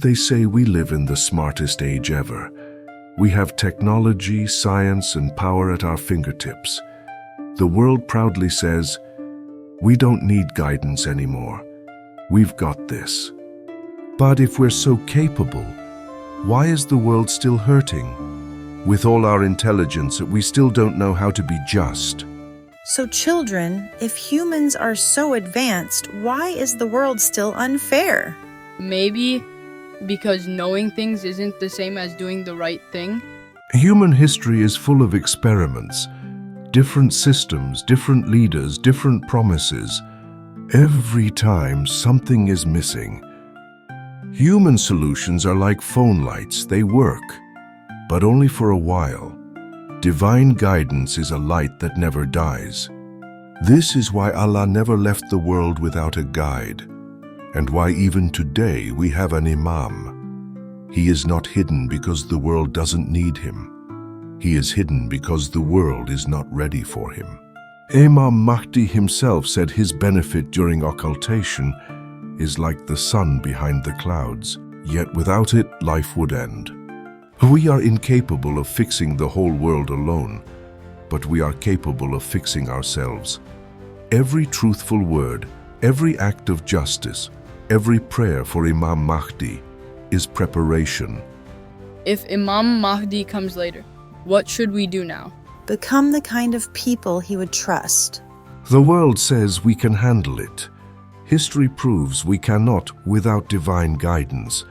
They say we live in the smartest age ever. We have technology, science, and power at our fingertips. The world proudly says, we don't need guidance anymore. We've got this. But if we're so capable, why is the world still hurting? With all our intelligence, we still don't know how to be just. So children, if humans are so advanced, why is the world still unfair? Maybe because knowing things isn't the same as doing the right thing. Human history is full of experiments, different systems, different leaders, different promises. Every time something is missing. Human solutions are like phone lights, they work, but only for a while. Divine guidance is a light that never dies. This is why Allah never left the world without a guide, and why even today we have an Imam. He is not hidden because the world doesn't need him. He is hidden because the world is not ready for him. Imam Mahdi himself said his benefit during occultation is like the sun behind the clouds, yet without it, life would end. We are incapable of fixing the whole world alone, but we are capable of fixing ourselves. Every truthful word, every act of justice, every prayer for Imam Mahdi is preparation. If Imam Mahdi comes later, what should we do now? Become the kind of people he would trust. The world says we can handle it. History proves we cannot without divine guidance.